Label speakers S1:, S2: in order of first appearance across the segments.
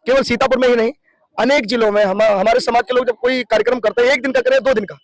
S1: केवल सीतापुर में ही नहीं, अनेक जिलों में हमारे समाज के लोग जब कोई कार्यक्रम करते हैं, 1 दिन का करें 2 दिन का,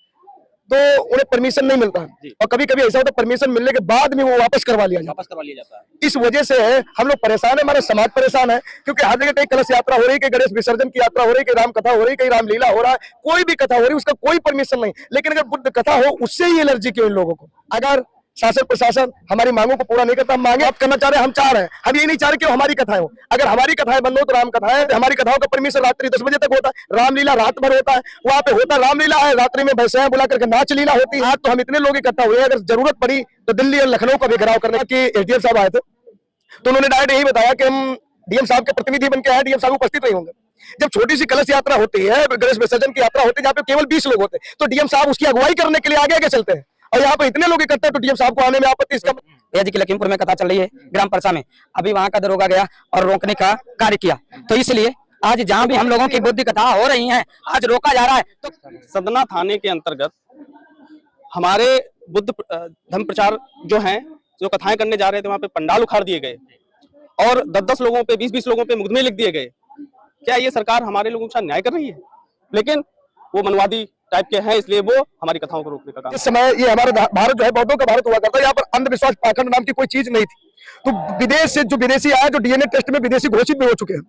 S1: तो उन्हें परमिशन नहीं मिलता है और कभी कभी ऐसा होता है परमिशन मिलने के बाद भी वो वापस करवा लिया जाता है। इस वजह से हम लोग परेशान है, हमारा समाज परेशान है, क्योंकि हर जगह कहीं कलश यात्रा हो रही है, कहीं गणेश विसर्जन की यात्रा हो रही है, कहीं राम कथा हो रही है, कहीं रामलीला हो रहा है, कोई भी कथा हो रही है, उसका कोई परमिशन नहीं। लेकिन अगर बुद्ध कथा हो, उससे ही एलर्जी क्यों इन लोगों को? अगर शासन प्रशासन हमारी मांगों को पूरा नहीं करता, हम मांगे आप करना चाह रहे हैं, हम चाह रहे हैं, हम ये नहीं चाह रहे कि हमारी कथाएं हो। अगर हमारी कथाएं बंद हो तो राम कथाएं, हमारी कथाओं का परमिशन रात्रि 10 बजे तक होता है, रामलीला रात भर होता है, वहां पे होता रामलीला है, रात्रि में भैंसें बुला करके नाच लीला होती है। आज तो हम इतने लोग इकट्ठा हुए, अगर जरूरत पड़ी तो दिल्ली और लखनऊ का भी घेराव करने की एसडीएम साहब आए थे, तो उन्होंने डायरेक्ट यही बताया कि हम डीएम साहब के प्रतिनिधि बन के आए, डीएम साहब उपस्थित नहीं होंगे। जब छोटी सी कलश यात्रा होती है, गणेश विसर्जन की यात्रा होती है, जहाँ पे केवल 20 लोग होते हैं, तो डीएम साहब उसकी अगुवाई करने के लिए आगे आगे चलते हैं, और यहाँ पे इतने लोग इकट्ठे, तो डीएम साहब को आने में आपत्ति? इसका
S2: भैया जी की लखीमपुर में कथा चल रही है, ग्राम परसा में, अभी वहां का दरोगा गया और रोकने का कार्य किया, तो इसलिए आज जहां भी हम लोगों की बुद्धि कथा हो रही है, आज रोका जा रहा है। तो
S3: सदना थाने के अंतर्गत हमारे बुद्ध धर्म प्रचार जो हैं, जो कथाएं करने जा रहे थे, वहां पे पंडाल उखाड़ दिए गए और 10-10 लोगों पे, 20-20 लोगों पे मुकदमे लिख दिए गए। क्या ये सरकार हमारे लोगों के साथ न्याय कर रही है? लेकिन वो मनवादी टाइप के हैं, इसलिए वो हमारी कथाओं को रोकने का काम।
S1: इस समय ये हमारा भारत जो है बौद्धों का भारत हुआ करता है, यहाँ पर अंधविश्वास पाखंड नाम की कोई चीज नहीं थी। तो विदेश से जो विदेशी आए, जो डीएनए टेस्ट में विदेशी घोषित भी हो चुके हैं,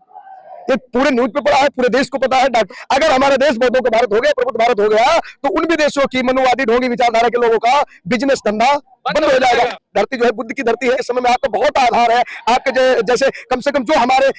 S1: ये पूरे न्यूज़पेपर आए, पूरे देश को पता है। अगर हमारा देश बौद्धों का भारत हो गया, प्रबुद्ध भारत हो गया, तो उन विदेशों की मनुवादी ढोंगी विचारधारा के लोगों का बिजनेस धंधा बंद हो जाएगा। धरती जो है बुद्ध की धरती है। इस समय में आपका बहुत आधार है, आपके जैसे कम से कम जो हमारे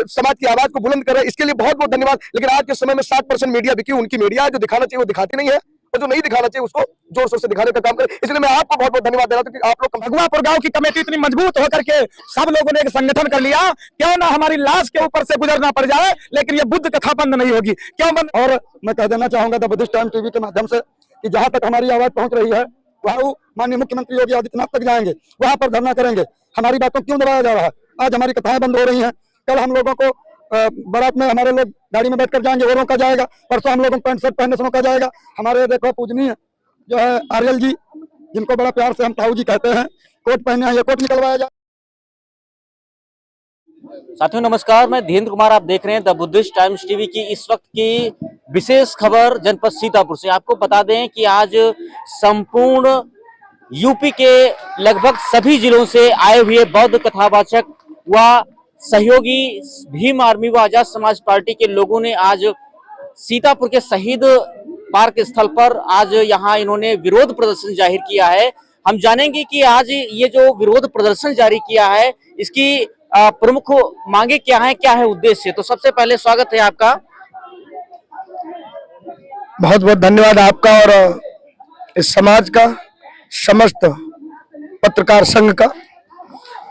S1: समाज की आवाज को बुलंद करे, इसके लिए बहुत बहुत धन्यवाद। लेकिन आज के समय में 60% मीडिया बिकी, उनकी मीडिया जो दिखाना चाहिए वो दिखाती नहीं है, और जो नहीं दिखाना चाहिए उसको जोर शोर से दिखाने का काम करे। इसलिए मैं आपको बहुत बहुत धन्यवाद दे रहा हूं कि आप लोग भगवापुर गांव की कमेटी इतनी मजबूत होकर के सब लोगों ने एक संगठन कर लिया। क्यों ना हमारी लाश के ऊपर से गुजरना पड़ जाए, लेकिन ये बुद्ध कथा बंद नहीं होगी। क्यों बंद? और मैं कह देना चाहूंगा द बुद्धिस्ट टाइम टीवी के माध्यम से कि जहां तक हमारी आवाज पहुंच रही है, वहां माननीय मुख्यमंत्री योगी आदित्यनाथ तक जाएंगे, वहां पर धरना करेंगे। हमारी बातों क्यों दबाया जा रहा है? आज हमारी कथाएं बंद हो रही हैं, कल हम लोगों को बारात में हमारे लोग गाड़ी में बैठकर जाएंगे, वो रोका जाएगा। परसों हम लोगों को पैंट शर्ट पहनने से रोका जाएगा। हमारे देखो पूजनीय जो है आर्यल जी, जिनको बड़ा प्यार से हम ताऊ जी कहते हैं, कोट पहने हैं, ये कोट निकलवाया जाए।
S4: साथियों नमस्कार, मैं धीरेन्द्र कुमार, आप देख रहे हैं द बुद्धिस्ट टाइम्स टीवी की इस वक्त की विशेष खबर जनपद सीतापुर से। आपको बता दें कि आज संपूर्ण यूपी के लगभग सभी जिलों से आए हुए बौद्ध कथावाचक व सहयोगी भीम आर्मी व आजाद समाज पार्टी के लोगों ने आज सीतापुर के शहीद पार्क स्थल पर आज यहाँ इन्होंने विरोध प्रदर्शन जाहिर किया है। हम जानेंगे कि आज ये जो विरोध प्रदर्शन जारी किया है, इसकी प्रमुख मांगे क्या है, क्या है उद्देश्य। तो सबसे पहले स्वागत है आपका।
S1: बहुत बहुत धन्यवाद आपका और इस समाज का, समस्त पत्रकार संघ का,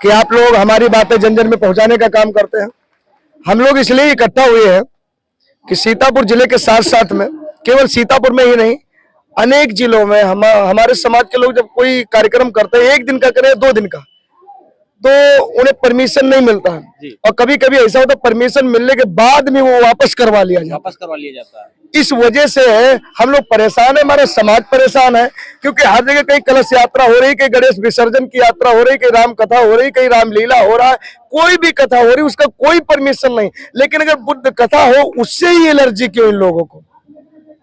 S1: कि आप लोग हमारी बातें जन जन में पहुंचाने का काम करते हैं। हम लोग इसलिए इकट्ठा हुए हैं कि सीतापुर जिले के साथ साथ में, केवल सीतापुर में ही नहीं, अनेक जिलों में हमारे समाज के लोग जब कोई कार्यक्रम करते हैं, 1 दिन का करें 2 दिन का, तो उन्हें परमिशन नहीं मिलता है, और कभी कभी ऐसा होता है परमिशन मिलने के बाद भी वो वापस करवा लिया जाता है। इस वजह से हम लोग परेशान है, हमारा समाज परेशान है, क्योंकि हर जगह कहीं कलश यात्रा हो रही, कहीं गणेश विसर्जन की यात्रा हो रही, कहीं राम कथा हो रही, कहीं रामलीला हो रहा है, कोई भी कथा हो रही, उसका कोई परमिशन नहीं। लेकिन अगर बुद्ध कथा हो, उससे ही एलर्जी क्यों इन लोगों को?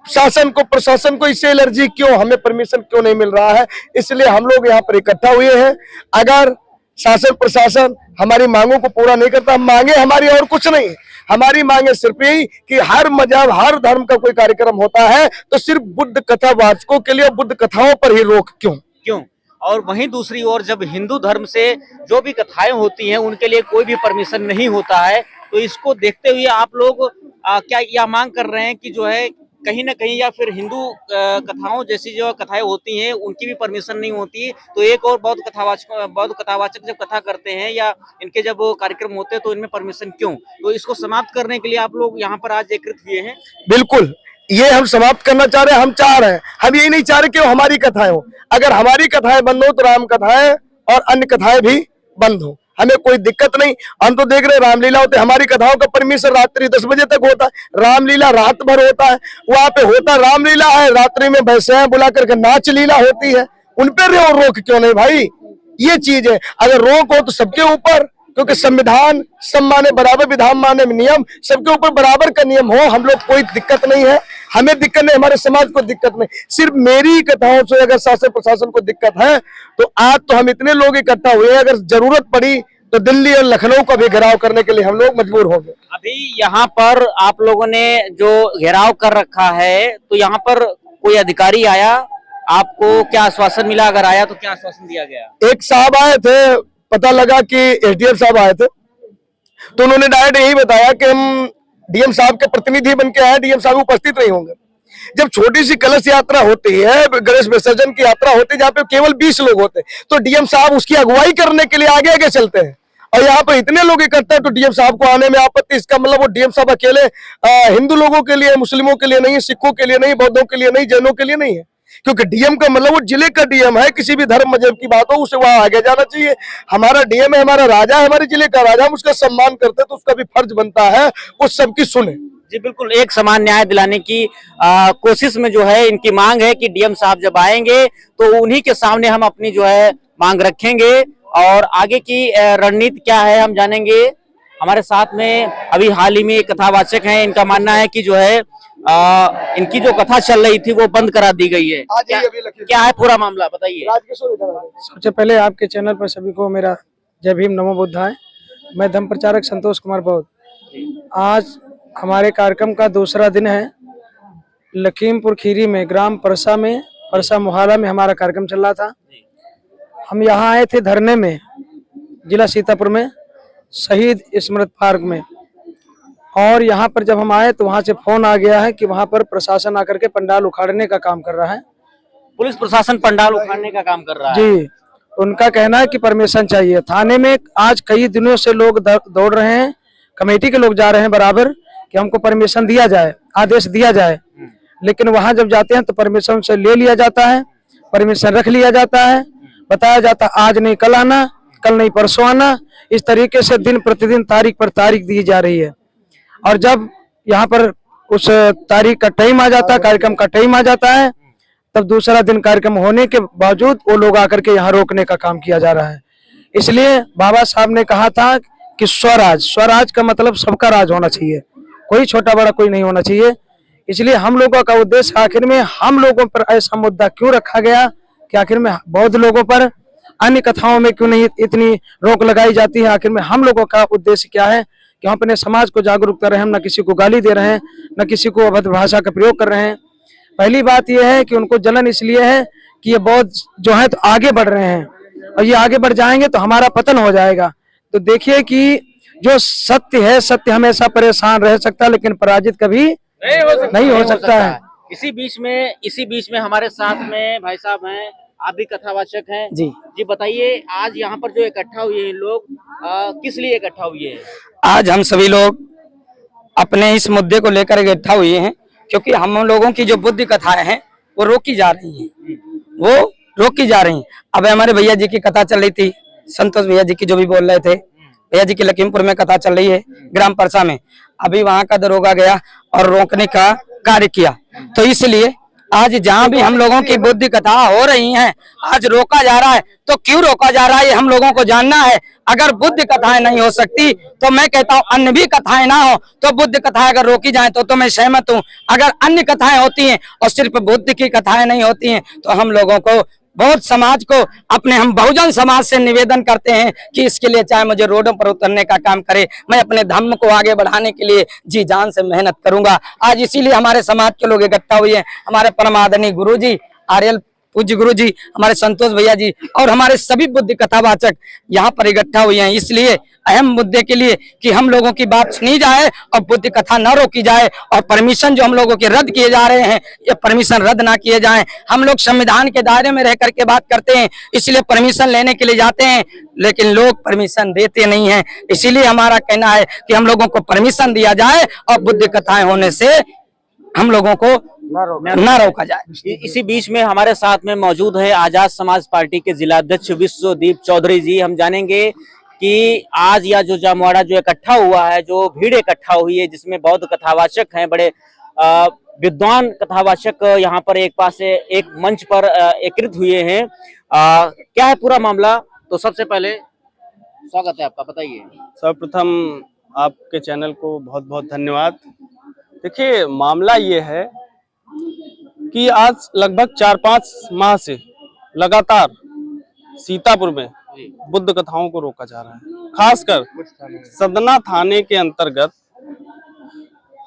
S1: शासन को, प्रशासन को इससे एलर्जी क्यों? हमें परमिशन क्यों नहीं मिल रहा है? इसलिए हम लोग यहाँ पर इकट्ठा हुए हैं। अगर शासन प्रशासन हमारी मांगों को पूरा नहीं करता, मांगे हमारी और कुछ नहीं, हमारी मांगे सिर्फ यही कि हर मजहब, हर धर्म का कोई कार्यक्रम होता है तो सिर्फ बुद्ध कथा वाचकों के लिए बुद्ध कथाओं पर ही रोक क्यों?
S4: और वहीं दूसरी ओर जब हिंदू धर्म से जो भी कथाएं होती हैं उनके लिए कोई भी परमिशन नहीं होता है, तो इसको देखते हुए आप लोग क्या यह मांग कर रहे हैं कि जो है कहीं ना कहीं, या फिर हिंदू कथाओं जैसी जो कथाएं होती हैं उनकी भी परमिशन नहीं होती, तो एक और बौद्ध कथावाचक जब कथा करते हैं या इनके जब कार्यक्रम होते हैं तो इनमें परमिशन क्यों? तो इसको समाप्त करने के लिए आप लोग यहाँ पर आज एकत्रित हुए हैं।
S1: बिल्कुल, ये हम समाप्त करना चाह रहे हैं। हम चाह रहे हैं, हम यही नहीं चाह रहे कि हमारी कथाएं हो। अगर हमारी कथाएं बंद हो तो राम कथाएं और अन्य कथाएं भी बंद हो, हमें कोई दिक्कत नहीं। हम तो देख रहे हैं रामलीला होते, हमारी कथाओं का परमिशन रात्रि 10 बजे तक होता है, रामलीला रात भर होता है, वहां पे होता रामलीला है, रात्रि में भैंसें बुला करके नाच लीला होती है। उन पर रोक क्यों नहीं भाई? ये चीज है, अगर रोक हो तो सबके ऊपर, क्योंकि संविधान सब माने बराबर, विधान माने नियम, सबके ऊपर बराबर का नियम हो। हम लोग कोई दिक्कत नहीं है, हमें दिक्कत नहीं, हमारे समाज को दिक्कत नहीं। सिर्फ मेरी कथाओं से अगर शासन प्रशासन को दिक्कत है तो आज तो हम इतने लोग इकट्ठा हुए, अगर जरूरत पड़ी तो दिल्ली और लखनऊ का भी घेराव करने के लिए हम लोग मजबूर होंगे।
S4: अभी यहाँ पर आप लोगों ने जो घेराव कर रखा है, तो यहाँ पर कोई अधिकारी आया, आपको क्या आश्वासन मिला? अगर आया तो क्या आश्वासन दिया गया?
S1: एक साहब आए थे, पता लगा कि एसडीएम साहब आए थे, तो उन्होंने डायरेक्ट यही बताया कि हम डीएम साहब के प्रतिनिधि बन के आए, डीएम साहब उपस्थित नहीं होंगे। जब छोटी सी कलश यात्रा होती है, गणेश विसर्जन की यात्रा होती है, जहाँ पे केवल 20 लोग होते हैं, तो डीएम साहब उसकी अगुवाई करने के लिए आगे आगे चलते हैं। और यहाँ पर इतने लोग इकट्ठे हैं तो डीएम साहब को आने में आपत्ति। इसका मतलब वो डीएम साहब अकेले हिंदू लोगों के लिए, मुस्लिमों के लिए नहीं, सिखों के लिए नहीं, बौद्धों के लिए नहीं, जैनों के लिए नहीं है। क्योंकि डीएम का मतलब वो जिले का डीएम है, किसी भी धर्म मजहब की बात हो उसे वहां आगे जाना चाहिए। हमारा डीएम है, हमारा राजा है, हमारे जिले का राजा, हम उसका सम्मान करते हैं, तो उसका भी फर्ज बनता है वो सबकी सुने।
S4: जी बिल्कुल, एक समान न्याय दिलाने की कोशिश में जो है इनकी मांग है कि डीएम साहब जब आएंगे तो उन्हीं के सामने हम अपनी जो है मांग रखेंगे, और आगे की रणनीति क्या है हम जानेंगे। हमारे साथ में अभी हाल ही में एक कथावाचक हैं, इनका मानना है कि जो है इनकी जो कथा चल रही थी वो बंद करा दी गई है। क्या है पूरा मामला, बताइए।
S5: सबसे पहले आपके चैनल पर सभी को मेरा जय भीम नमो बुद्धाय। मैं धर्म प्रचारक संतोष कुमार बौद्ध। आज हमारे कार्यक्रम का दूसरा दिन है। लखीमपुर खीरी में ग्राम परसा में, परसा मोहल्ला में हमारा कार्यक्रम चल रहा था। हम यहाँ आए थे धरने में, जिला सीतापुर में शहीद स्मृति पार्क में, और यहाँ पर जब हम आए तो वहाँ से फोन आ गया है कि वहाँ पर प्रशासन आकर के पंडाल उखाड़ने का काम कर रहा है।
S4: पुलिस प्रशासन पंडाल उखाड़ने का काम कर रहा है?
S5: जी, उनका कहना है कि परमिशन चाहिए। थाने में आज कई दिनों से लोग दौड़ रहे हैं, कमेटी के लोग जा रहे हैं बराबर कि हमको परमिशन दिया जाए, आदेश दिया जाए, लेकिन वहां जब जाते हैं तो परमिशन से ले लिया जाता है, परमिशन रख लिया जाता है, बताया जाता है आज नहीं कल आना, कल नहीं परसों आना। इस तरीके से दिन प्रतिदिन तारीख पर तारीख दी जा रही है, और जब यहाँ पर उस तारीख का टाइम आ जाता है, कार्यक्रम का टाइम आ जाता है, तब दूसरा दिन कार्यक्रम होने के बावजूद वो लोग आकर के यहाँ रोकने का काम किया जा रहा है। इसलिए बाबा साहब ने कहा था कि स्वराज, स्वराज का मतलब सबका राज होना चाहिए, कोई छोटा बड़ा कोई नहीं होना चाहिए। इसलिए हम लोगों का उद्देश्य आखिर में हम लोगों पर ऐसा मुद्दा क्यों रखा गया कि आखिर में बौद्ध लोगों पर अन्य कथाओं में क्यों नहीं इतनी रोक लगाई जाती है। आखिर में हम लोगों का उद्देश्य क्या है कि हम अपने समाज को जागरूक कर रहे हैं, हम न किसी को गाली दे रहे हैं, न किसी को अभद्र भाषा का प्रयोग कर रहे हैं। पहली बात यह है कि उनको जलन इसलिए है कि ये बौद्ध जो है तो आगे बढ़ रहे हैं, और ये आगे बढ़ जाएंगे तो हमारा पतन हो जाएगा। तो देखिए कि जो सत्य है, सत्य हमेशा परेशान रह सकता है, लेकिन पराजित कभी नहीं हो सकता है।
S4: इसी बीच में हमारे साथ में भाई साहब हैं, आप भी कथावाचक हैं। जी बताइए, आज यहाँ पर जो इकट्ठा हुए हैं लोग, किस लिए इकट्ठा हुए हैं?
S2: आज हम सभी लोग अपने इस मुद्दे को लेकर इकट्ठा हुए हैं, क्योंकि हम लोगों की जो बुद्ध कथाएं हैं वो रोकी जा रही हैं, वो रोकी जा रही हैं। अब हमारे भैया जी की कथा चल रही थी, संतोष भैया जी की जो भी बोल रहे थे, भैया जी की लखीमपुर में कथा चल रही है, ग्राम परसा में। अभी वहां का दरोगा गया और रोकने का कार्य किया, तो इसलिए आज जहां भी हम लोगों की बुद्ध कथा हो रही हैं, आज रोका जा रहा है। तो क्यों रोका जा रहा है ये हम लोगों को जानना है। अगर बुद्ध कथाएं नहीं हो सकती तो मैं कहता हूं अन्य भी कथाएं ना हो, तो बुद्ध कथाएं अगर रोकी जाए तो मैं सहमत हूं। अगर अन्य कथाएं होती हैं और सिर्फ बुद्ध की कथाएं नहीं होती हैं, तो हम लोगों को बहुत समाज को, अपने हम बहुजन समाज से निवेदन करते हैं कि इसके लिए चाहे मुझे रोडों पर उतरने का काम करे, मैं अपने धर्म को आगे बढ़ाने के लिए जी जान से मेहनत करूंगा। आज इसीलिए हमारे समाज के लोग इकट्ठा हुए हैं। हमारे परम आदरणीय गुरु जी, आर्यल पूज्य गुरु जी, हमारे संतोष भैया जी और हमारे सभी बुद्ध कथावाचक यहाँ पर इकट्ठा हुए हैं, इसलिए अहम मुद्दे के लिए कि हम लोगों की बात सुनी जाए और बुद्ध कथा न रोकी जाए, और परमिशन जो हम लोगों के रद्द किए जा रहे हैं ये परमिशन रद्द ना किए जाएं। हम लोग संविधान के दायरे में रह करके बात करते हैं, इसलिए परमिशन लेने के लिए जाते हैं, लेकिन लोग परमिशन देते नहीं हैं। इसीलिए हमारा कहना है कि हम लोगों को परमिशन दिया जाए और बुद्ध कथाएं होने से हम लोगों को ना रोका जाए।
S4: इसी बीच में हमारे साथ में मौजूद है आजाद समाज पार्टी के जिला अध्यक्ष विश्वदीप चौधरी जी। हम जानेंगे कि आज या जो जामवाड़ा जो इकट्ठा हुआ है, जो भीड़ इकट्ठा हुई है, जिसमें बौद्ध कथावाचक हैं, बड़े विद्वान कथावाचक यहाँ पर एक पास से एक मंच पर एकत्रित हुए हैं। क्या है पूरा मामला? तो सबसे पहले स्वागत है आपका, बताइए।
S3: सर्वप्रथम आपके चैनल को बहुत बहुत धन्यवाद। देखिए, मामला ये है कि आज लगभग 4-5 माह से लगातार सीतापुर में बुद्ध कथाओं को रोका जा रहा है। खासकर सदना थाने के अंतर्गत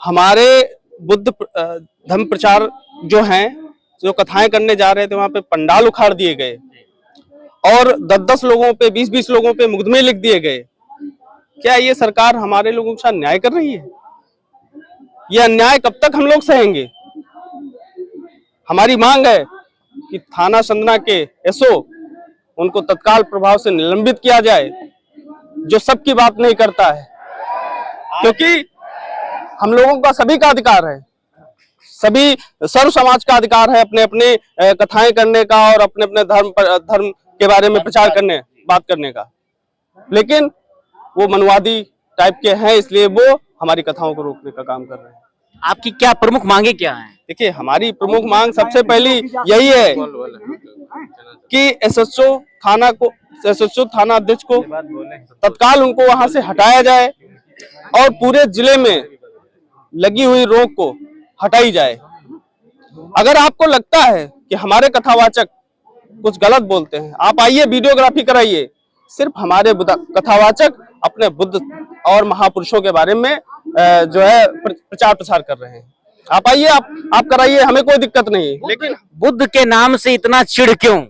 S3: हमारे बुद्ध धर्म प्रचार जो हैं, जो कथाएं करने जा रहे थे, वहां पे पंडाल उखाड़ दिए गए और 10-10 लोगों पे, 20-20 लोगों पे मुकदमे लिख दिए गए। क्या ये सरकार हमारे लोगों के साथ न्याय कर रही है? ये अन्याय कब तक हम लोग सहेंगे? हमारी मांग है कि थाना संदना के एसओ उनको तत्काल प्रभाव से निलंबित किया जाए, जो सबकी बात नहीं करता है, क्योंकि हम लोगों का सभी का अधिकार है, सभी सर्व समाज का अधिकार है अपने अपने कथाएं करने का और अपने अपने धर्म के बारे में प्रचार करने, बात करने का। लेकिन वो मनवादी टाइप के हैं, इसलिए वो हमारी कथाओं को रोकने का काम कर रहे हैं।
S4: आपकी क्या प्रमुख मांगे क्या हैं?
S3: देखिए, हमारी प्रमुख मांग सबसे पहली यही है कि एसएचओ थाना अध्यक्ष को तत्काल उनको वहां से हटाया जाए और पूरे जिले में लगी हुई रोक को हटाई जाए। अगर आपको लगता है कि हमारे कथावाचक कुछ गलत बोलते हैं, आप आइए, वीडियोग्राफी कराइए। सिर्फ हमारे कथावाचक अपने बुद्ध और महापुरुषों के बारे में जो है प्रचार प्रसार कर रहे हैं। आप आइए, आप कराइए, हमें कोई दिक्कत नहीं। लेकिन
S4: बुद्ध के नाम से इतना चिढ़ क्यों?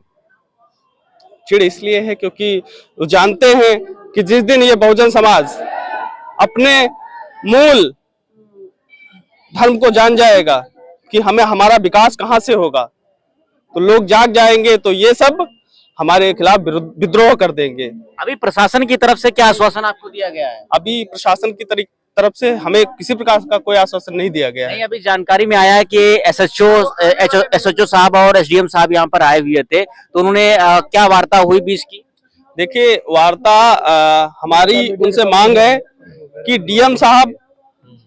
S3: चिढ़ इसलिए है क्योंकि वो जानते हैं कि जिस दिन ये बहुजन समाज अपने मूल धर्म को जान जाएगा कि हमें हमारा विकास कहाँ से होगा, तो लोग जाग जाएंगे, तो ये सब हमारे खिलाफ विद्रोह कर देंगे।
S4: अभी प्रशासन की तरफ से क्या आश्वासन आपको दिया गया है?
S3: अभी प्रशासन की तरफ से हमें किसी प्रकार का कोई आश्वासन नहीं दिया गया है।
S4: नहीं, अभी जानकारी में आया है कि एसएचओ साहब और एसडीएम साहब यहाँ पर आए हुए थे, तो उन्होंने क्या वार्ता हुई बीच की?
S3: देखिए, वार्ता हमारी उनसे मांग है कि डीएम साहब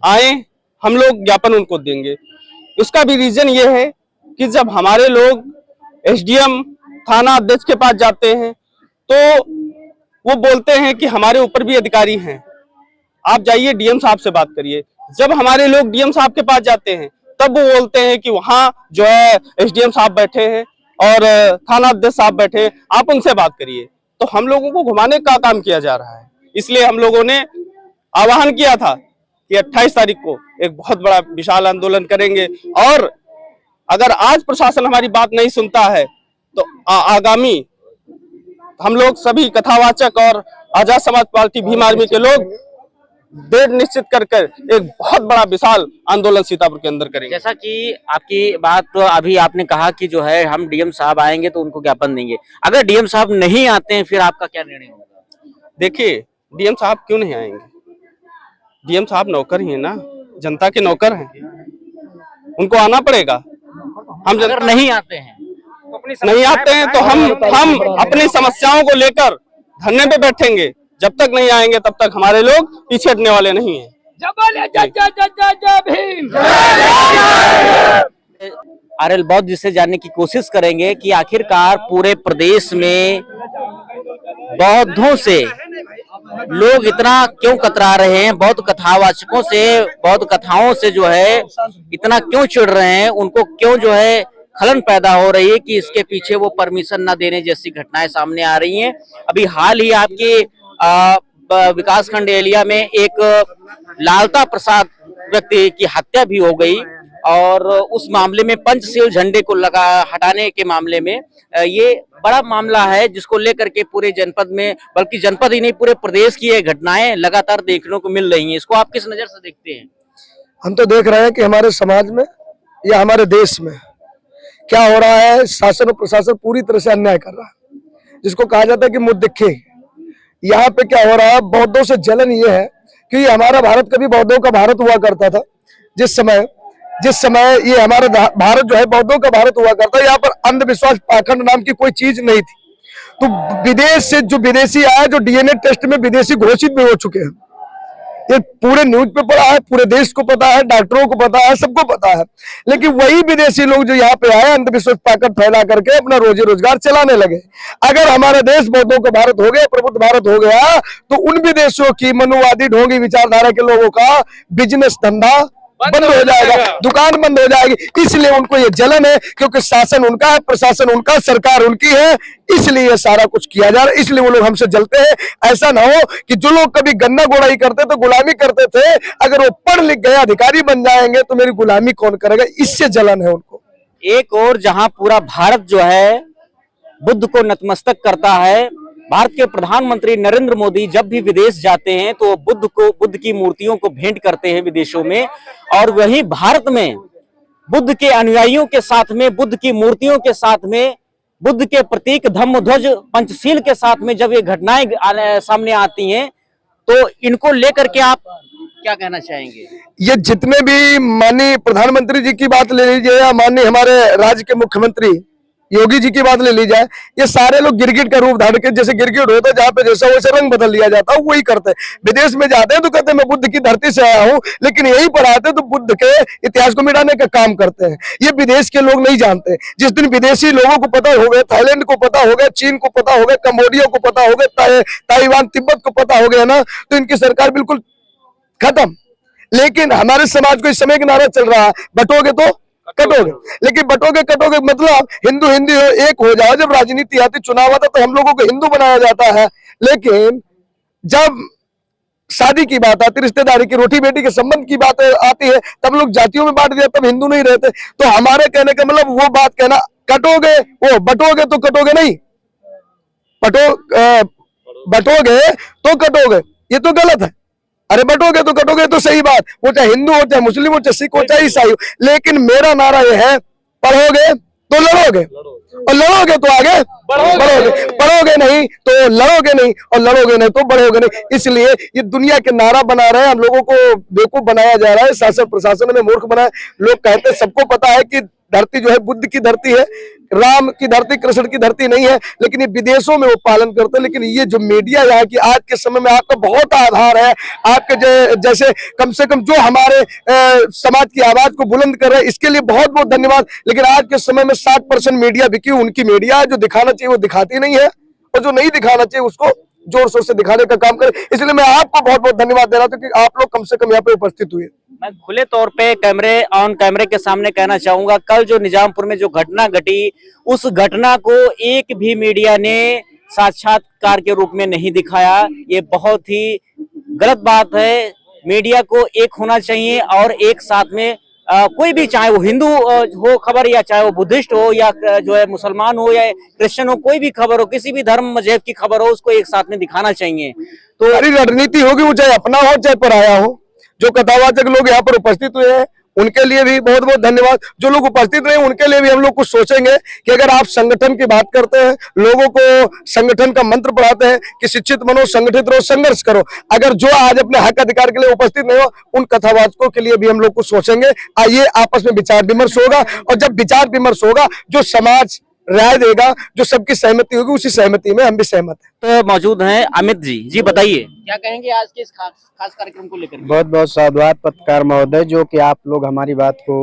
S3: आए, हम लोग ज्ञापन उनको देंगे। उसका भी रीजन ये है कि जब हमारे लोग एसडीएम थाना अध्यक्ष के पास जाते हैं तो वो बोलते हैं कि हमारे ऊपर भी अधिकारी हैं, आप जाइए डीएम साहब से बात करिए। जब हमारे लोग डीएम साहब के पास जाते हैं तब वो बोलते हैं कि वहां जो है एसडीएम साहब बैठे हैं और थाना अध्यक्ष साहब बैठे हैं, आप उनसे बात करिए। तो हम लोगों को घुमाने का काम किया जा रहा है। इसलिए हम लोगों ने आह्वान किया था कि 28 तारीख को एक बहुत बड़ा विशाल आंदोलन करेंगे और अगर आज प्रशासन हमारी बात नहीं सुनता है तो आगामी हम लोग सभी कथावाचक और आजाद समाज पार्टी भीम आर्मी के लोग डेट निश्चित कर एक बहुत बड़ा विशाल आंदोलन सीतापुर के अंदर करेंगे।
S4: जैसा कि आपकी बात तो अभी आपने कहा कि जो है हम डीएम साहब आएंगे तो उनको ज्ञापन देंगे, अगर डीएम साहब नहीं आते हैं फिर आपका क्या निर्णय होगा? देखिए,
S3: डीएम साहब क्यों नहीं आएंगे? डीएम साहब नौकर ही है ना, जनता के नौकर हैं, उनको आना पड़ेगा। हम
S4: अगर नहीं आते हैं
S3: तो हम अपनी समस्याओं को लेकर धरने पे बैठेंगे। जब तक नहीं आएंगे तब तक हमारे लोग पीछे हटने वाले नहीं हैं।
S4: आरएल बौद्ध जी से जानने की कोशिश करेंगे कि आखिरकार पूरे प्रदेश में बौद्धों से लोग इतना क्यों कतरा रहे हैं, बौद्ध कथावाचकों से, बौद्ध कथाओं से जो है इतना क्यों चिढ़ रहे हैं, उनको क्यों जो है खलन पैदा हो रही है कि इसके पीछे वो परमिशन न देने जैसी घटनाएं सामने आ रही हैं। अभी हाल ही आपके विकासखंड एरिया में एक लालता प्रसाद व्यक्ति की हत्या भी हो गई और उस मामले में पंचशील झंडे को हटाने के मामले में ये बड़ा मामला है, जिसको लेकर के पूरे जनपद में, बल्कि जनपद ही नहीं पूरे प्रदेश की ये घटनाएं लगातार देखने को मिल रही हैं। इसको आप किस नजर से देखते हैं?
S1: हम तो देख रहे हैं कि हमारे समाज में या हमारे देश में क्या हो रहा है। शासन और प्रशासन पूरी तरह से अन्याय कर रहा है, जिसको कहा जाता है कि मुद्दे देखे। यहाँ पे क्या हो रहा है, बौद्धों से जलन ये है कि हमारा भारत कभी बौद्धों का भारत हुआ करता था। जिस समय ये हमारा भारत जो है बौद्धों का भारत हुआ करता है, यहाँ पर अंधविश्वास पाखंड नाम की कोई चीज नहीं थी। तो विदेश से जो विदेशी आया, जो डीएनए टेस्ट में विदेशी घोषित भी हो चुके हैं, ये पूरे न्यूज पे पड़ा है, पूरे देश को पता है, डॉक्टरों को पता है, सबको पता है। लेकिन वही विदेशी लोग जो यहाँ पे आए अंधविश्वास ताकत फैला करके अपना रोजी रोजगार चलाने लगे। अगर हमारा देश बौद्धों का भारत हो गया, प्रबुद्ध भारत हो गया, तो उन विदेशियों की मनुवादी ढोंगी विचारधारा के लोगों का बिजनेस धंधा बंद हो जाएगा, दुकान बंद हो जाएगी। इसलिए उनको ये जलन है, क्योंकि शासन उनका है, प्रशासन उनका, सरकार उनकी है, इसलिए ये सारा कुछ किया जा रहा है। इसलिए वो लोग हमसे जलते हैं। ऐसा ना हो कि जो लोग कभी गन्ना गोड़ाई करते थे, गुलामी करते थे, अगर वो पढ़ लिख गए अधिकारी बन जाएंगे तो मेरी गुलामी कौन करेगा, इससे जलन है उनको।
S4: एक और जहां पूरा भारत जो है बुद्ध को नतमस्तक करता है, भारत के प्रधानमंत्री नरेंद्र मोदी जब भी विदेश जाते हैं तो बुद्ध की मूर्तियों को भेंट करते हैं विदेशों में, और वहीं भारत में बुद्ध के अनुयायियों के साथ में, बुद्ध की मूर्तियों के साथ में, बुद्ध के प्रतीक धम्म ध्वज पंचशील के साथ में जब ये घटनाएं सामने आती हैं तो इनको लेकर के आप क्या कहना चाहेंगे?
S1: ये जितने भी माननीय प्रधानमंत्री जी की बात ले लीजिए या माननीय हमारे राज्य के मुख्यमंत्री योगी जी की बात ले ली जाए, ये सारे लोग गिरगिट का रूप धारण के, जैसे गिरगिट होता है जहाँ पे जैसा वैसे रंग बदल लिया जाता है, वही करते हैं। विदेश में जाते हैं तो कहते हैं मैं बुद्ध की धरती से आया हूँ, लेकिन यही पढ़ाते तो बुद्ध के इतिहास को मिटाने का काम करते हैं। ये विदेश के लोग नहीं जानते। जिस दिन विदेशी लोगों को पता हो गया, थाईलैंड को पता हो गया, चीन को पता हो गया, कंबोडिया को पता हो गया, ताइवान तिब्बत को पता हो गया ना, तो इनकी सरकार बिल्कुल खत्म। लेकिन हमारे समाज को इस समय एक नारा चल रहा है, बटोगे तो कटोगे, लेकिन बटोगे कटोगे मतलब हिंदू हिंदू एक हो जाओ। जब राजनीति आती, चुनाव आता, तो हम लोगों को हिंदू बनाया जाता है, लेकिन जब शादी की बात आती, रिश्तेदारी की, रोटी बेटी के संबंध की बात आती है, तब लोग जातियों में बांट दिया, तब हिंदू नहीं रहते। तो हमारे कहने का मतलब वो बात कहना, कटोगे वो बटोगे तो कटोगे नहीं, बटोगे तो कटोगे, ये तो गलत है। अरे बटोगे तो कटोगे तो सही बात, वो चाहे हिंदू हो, चाहे मुस्लिम हो, चाहे सिख हो, चाहे ईसाई हो। लेकिन मेरा नारा ये है, पढ़ोगे तो लड़ोगे, और लड़ोगे तो आगे बढ़ोगे, पढ़ोगे नहीं तो लड़ोगे नहीं, और लड़ोगे नहीं तो बढ़ोगे नहीं। इसलिए ये दुनिया के नारा बना रहे हैं, हम लोगों को बेवकूफ बनाया जा रहा है, शासन प्रशासन में मूर्ख बनाया। लोग कहते हैं, सबको पता है कि धरती जो है बुद्ध की धरती है, राम की धरती, कृष्ण की धरती नहीं है, लेकिन ये विदेशों में वो पालन करते हैं। लेकिन ये जो मीडिया यहाँ की आज के समय में आपका बहुत आधार है, आपके जैसे कम से कम जो हमारे समाज की आवाज को बुलंद कर रहे हैं, इसके लिए बहुत बहुत धन्यवाद। लेकिन आज के समय में 60% मीडिया बिकी उनकी मीडिया है, जो दिखाना चाहिए वो दिखाती नहीं है, और जो नहीं दिखाना चाहिए उसको जोर शोर से दिखाने का काम करे। इसलिए मैं आपको बहुत बहुत धन्यवाद दे रहा हूँ कि आप लोग कम से कम यहाँ पे उपस्थित हुए।
S4: मैं खुले तौर पे ऑन कैमरे के सामने कहना चाहूंगा, कल जो निजामपुर में जो घटना घटी, उस घटना को एक भी मीडिया ने साक्षात्कार के रूप में नहीं दिखाया। ये बहुत ही गलत बात है। मीडिया को एक होना चाहिए और एक साथ में कोई भी, चाहे वो हिंदू हो खबर, या चाहे वो बुद्धिस्ट हो, या जो है मुसलमान हो या क्रिश्चियन हो, कोई भी खबर हो, किसी भी धर्म मजहब की खबर हो, उसको एक साथ में दिखाना चाहिए। तो
S1: सारी रणनीति होगी, वो चाहे अपना हो चाहे पराया हो। जो कथावाचक लोग यहाँ पर उपस्थित हुए हैं उनके लिए भी बहुत बहुत धन्यवाद। जो लोग उपस्थित रहे उनके लिए भी हम लोग कुछ सोचेंगे कि अगर आप संगठन की बात करते हैं, लोगों को संगठन का मंत्र पढ़ाते हैं कि शिक्षित बनो, संगठित रहो, संघर्ष करो, अगर जो आज अपने हक अधिकार के लिए उपस्थित नहीं हो, उन कथावाचकों के लिए भी हम लोग कुछ सोचेंगे। आइए आपस में विचार विमर्श होगा, और जब विचार विमर्श होगा, जो समाज राय देगा, जो सबकी सहमति होगी, उसी सहमति में हम भी सहमत हैं।
S4: तो मौजूद हैं अमित जी। जी बताइए, क्या कहेंगे आज के इस खास कार्यक्रम को लेकर?
S5: बहुत बहुत साधुवाद पत्रकार महोदय, जो कि आप लोग हमारी बात को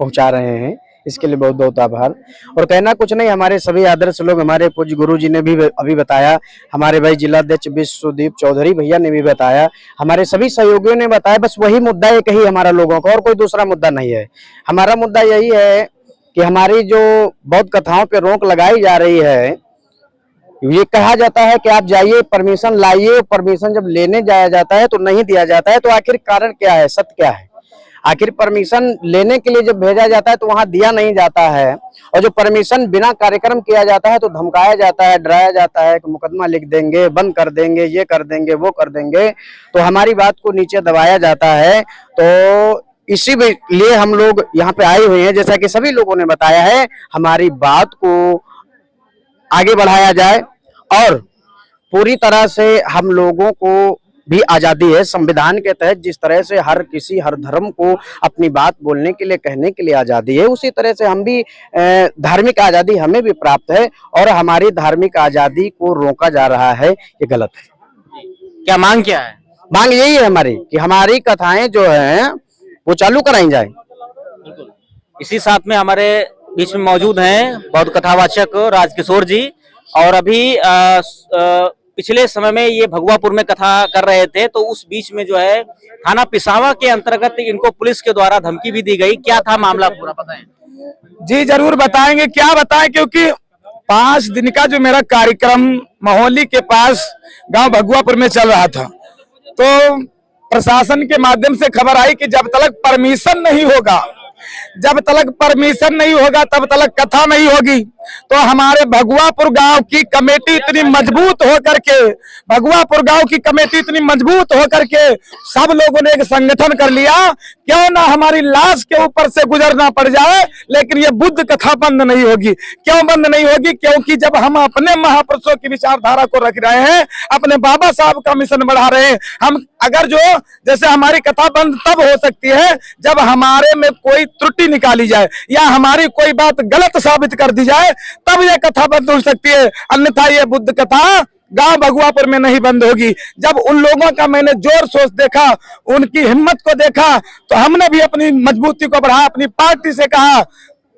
S5: पहुंचा रहे हैं, इसके लिए बहुत बहुत आभार। और कहना कुछ नहीं, हमारे सभी आदर्श लोग, हमारे पूज्य गुरु जी ने भी अभी बताया, हमारे भाई जिलाध्यक्ष विश्वदीप चौधरी भैया ने भी बताया, हमारे सभी सहयोगियों ने बताया। बस वही मुद्दा एक ही हमारा लोगों का, और कोई दूसरा मुद्दा नहीं है। हमारा मुद्दा यही है कि हमारी जो बौद्ध कथाओं पे रोक लगाई जा रही है, ये कहा जाता है कि आप जाइए परमिशन लाइए, परमिशन जब लेने जाया जाता है तो नहीं दिया जाता है। तो आखिर कारण क्या है, सत्य क्या है? आखिर परमिशन लेने के लिए जब भेजा जाता है तो वहां दिया नहीं जाता है, और जो परमिशन बिना कार्यक्रम किया जाता है तो धमकाया जाता है, डराया जाता है कि मुकदमा लिख देंगे, बंद कर देंगे, ये कर देंगे, वो कर देंगे। तो हमारी बात को नीचे दबाया जाता है। तो इसी लिए हम लोग यहाँ पे आए हुए हैं, जैसा कि सभी लोगों ने बताया है, हमारी बात को आगे बढ़ाया जाए, और पूरी तरह से हम लोगों को भी आजादी है संविधान के तहत। जिस तरह से हर किसी, हर धर्म को अपनी बात बोलने के लिए, कहने के लिए आजादी है, उसी तरह से हम भी धार्मिक आजादी हमें भी प्राप्त है, और हमारी धार्मिक आजादी को रोका जा रहा है, ये गलत है।
S4: क्या मांग क्या है?
S6: मांग यही है हमारी कि हमारी कथाएं जो है वो चालू कराई जाए।
S4: इसी साथ में हमारे बीच में मौजूद हैं बौद्ध कथावाचक राजकिशोर जी, और अभी पिछले समय में ये भगवापुर में कथा कर रहे थे, तो उस बीच में जो है थाना पिसावा के अंतर्गत इनको पुलिस के द्वारा धमकी भी दी गई। क्या था मामला पूरा बताएं?
S5: जी जरूर बताएंगे, क्या बताएं, क्योंकि 5 दिन का जो मेरा कार्यक्रम महोली के पास गांव भगवापुर में चल रहा था, तो प्रशासन के माध्यम से खबर आई कि जब तक परमिशन नहीं होगा तब तक कथा नहीं होगी। तो हमारे भगवापुर गांव की कमेटी इतनी मजबूत होकर के सब लोगों ने एक संगठन कर लिया, क्यों ना हमारी लाश के ऊपर से गुजरना पड़ जाए, लेकिन ये बुद्ध कथा बंद नहीं होगी। क्यों बंद नहीं होगी? क्योंकि जब हम अपने महापुरुषों की विचारधारा को रख रहे हैं, अपने बाबा साहब का मिशन बढ़ा रहे हैं, हम अगर जो जैसे हमारी कथा बंद तब हो सकती है जब हमारे में कोई त्रुटि निकाली जाए या हमारी कोई बात गलत साबित कर दी जाए, तब यह कथा बंद हो सकती है। अन्यथा ये बुद्ध कथा गांव भगवापुर में नहीं बंद होगी। जब उन लोगों का मैंने जोर शोर देखा, उनकी हिम्मत को देखा, तो हमने भी अपनी मजबूती को बढ़ाया, अपनी पार्टी से कहा,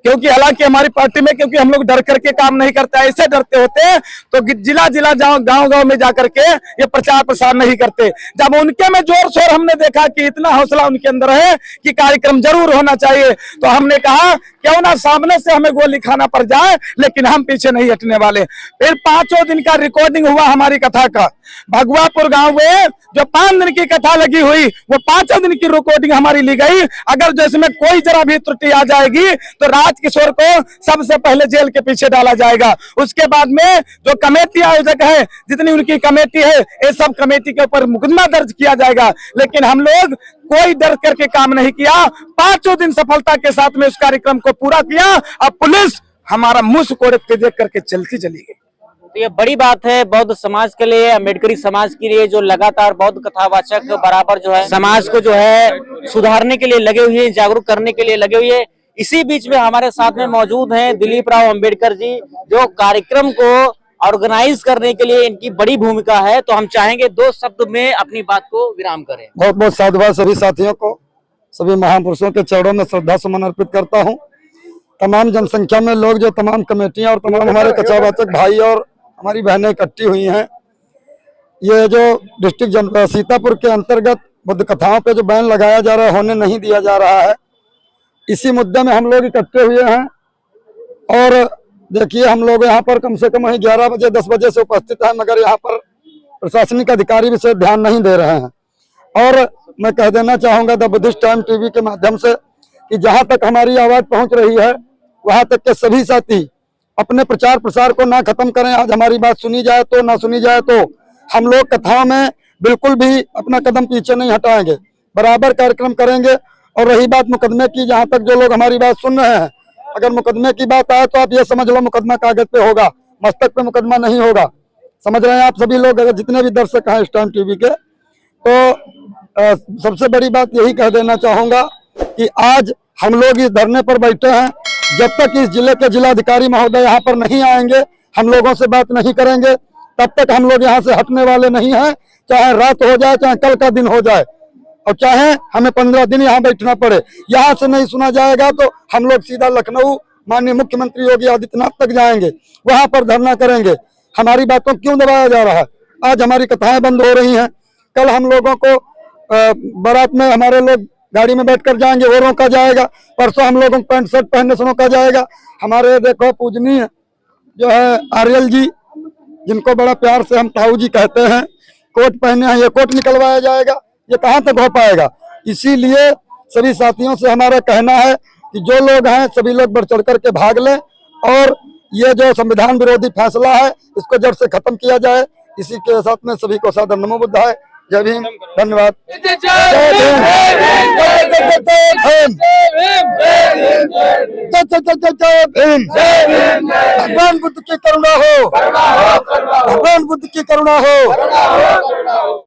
S5: क्योंकि हालांकि हमारी पार्टी में क्योंकि हम लोग डर करके काम नहीं करते, ऐसे डरते होते तो जिला जिला गांव में जाकर के ये प्रचार प्रसार नहीं करते। जब उनके में जोर शोर हमने देखा कि इतना हौसला उनके अंदर है कि कार्यक्रम जरूर होना चाहिए, तो हमने कहा क्यों ना सामने से हमें गोली खाना पड़ जाए, लेकिन हम पीछे नहीं हटने वाले। फिर 5 दिन का रिकॉर्डिंग हुआ हमारी कथा का। भगवापुर गांव में जो 5 दिन की कथा लगी हुई, वो 5 दिन की रिकॉर्डिंग हमारी ली गई। अगर जो इसमें कोई जरा भी त्रुटि आ जाएगी तो राजकिशोर को सबसे पहले जेल के पीछे डाला जाएगा। उसके बाद में जो कमेटी आयोजक है, जितनी उनकी कमेटी है, ये सब कमेटी के ऊपर मुकदमा दर्ज किया जाएगा। लेकिन हम लोग कोई डर करके काम नहीं किया, 5 दिन सफलता के साथ में उस कार्यक्रम को पूरा किया। अब पुलिस हमारा मुंह सुकोड़े के देख करके चलती चली गई।
S4: तो ये बड़ी बात है बौद्ध समाज के लिए, अम्बेडकरी समाज के लिए, जो लगातार बौद्ध कथावाचक बराबर जो है समाज को जो है सुधारने के लिए लगे हुए हैं, जागरूक करने के लिए लगे हुए हैं। इसी बीच में हमारे साथ में मौजूद हैं दिलीप राव अंबेडकर जी, जो कार्यक्रम को ऑर्गेनाइज करने के लिए इनकी बड़ी भूमिका है। तो हम चाहेंगे 2 शब्द में अपनी बात को विराम करें।
S1: बहुत बहुत साधुवाद सभी साथियों को, सभी महापुरुषों के चरणों में श्रद्धा सुमन अर्पित करता हूं। तमाम जनसंख्या में लोग, जो तमाम कमेटियां और तमाम हमारे कथावाचक भाई और हमारी बहनें इकट्ठी हुई हैं, ये जो डिस्ट्रिक्ट सीतापुर के अंतर्गत बुद्ध कथाओं पे जो बैन लगाया जा रहा है, होने नहीं दिया जा रहा है, इसी मुद्दे में हम लोग इकट्ठे हुए हैं। और देखिए, हम लोग यहाँ पर कम से कम 11 बजे 10 बजे से उपस्थित हैं, मगर यहाँ पर प्रशासनिक अधिकारी विशेष ध्यान नहीं दे रहे हैं। और मैं कह देना चाहूँगा द बुद्धिस्ट टाइम टीवी के माध्यम से कि जहाँ तक हमारी आवाज़ पहुँच रही है, वहाँ तक के सभी साथी अपने प्रचार प्रसार को ना खत्म करें। आज हमारी बात सुनी जाए तो ना सुनी जाए तो हम लोग कथाओं में बिल्कुल भी अपना कदम पीछे नहीं हटाएंगे, बराबर कार्यक्रम करेंगे। और रही बात मुकदमे की, जहाँ तक जो लोग हमारी बात सुन रहे हैं, अगर मुकदमे की बात आए तो आप ये समझ लो मुकदमा कागज पे होगा, मस्तक पे मुकदमा नहीं होगा। समझ रहे हैं आप सभी लोग, अगर जितने भी दर्शक हैं इस टाइम टीवी के, तो सबसे बड़ी बात यही कह देना चाहूँगा कि आज हम लोग इस धरने पर बैठे हैं। जब तक इस जिले के जिलाधिकारी महोदय यहाँ पर नहीं आएंगे, हम लोगों से बात नहीं करेंगे, तब तक हम लोग यहाँ से हटने वाले नहीं हैं। चाहे रात हो जाए, चाहे कल का दिन हो जाए, और चाहे हमें 15 दिन यहाँ बैठना पड़े। यहाँ से नहीं सुना जाएगा तो हम लोग सीधा लखनऊ माननीय मुख्यमंत्री योगी आदित्यनाथ तक जाएंगे, वहां पर धरना करेंगे। हमारी बातों क्यों दबाया जा रहा है? आज हमारी कथाएं बंद हो रही हैं, कल हम लोगों को बारात में हमारे लोग गाड़ी में बैठकर जाएंगे, वो रोका जाएगा। परसों हम लोगों को पैंट शर्ट पहनने से रोका जाएगा। हमारे देखो पूजनीय जो है आर्यल जी, जिनको बड़ा प्यार से हम ताऊ जी कहते हैं, कोट पहने हैं, ये कोट निकलवाया जाएगा। ये कहाँ तक हो पाएगा? इसीलिए सभी साथियों से हमारा कहना है कि जो लोग हैं सभी लोग बढ़ चढ़ करके भाग लें, और ये जो संविधान विरोधी फैसला है इसको जड़ से खत्म किया जाए। इसी के साथ में सभी को सादर नमो बुद्धाय। जय भीम, धन्यवाद। भगवान बुद्ध की करुणा हो, भगवान बुद्ध की करुणा हो।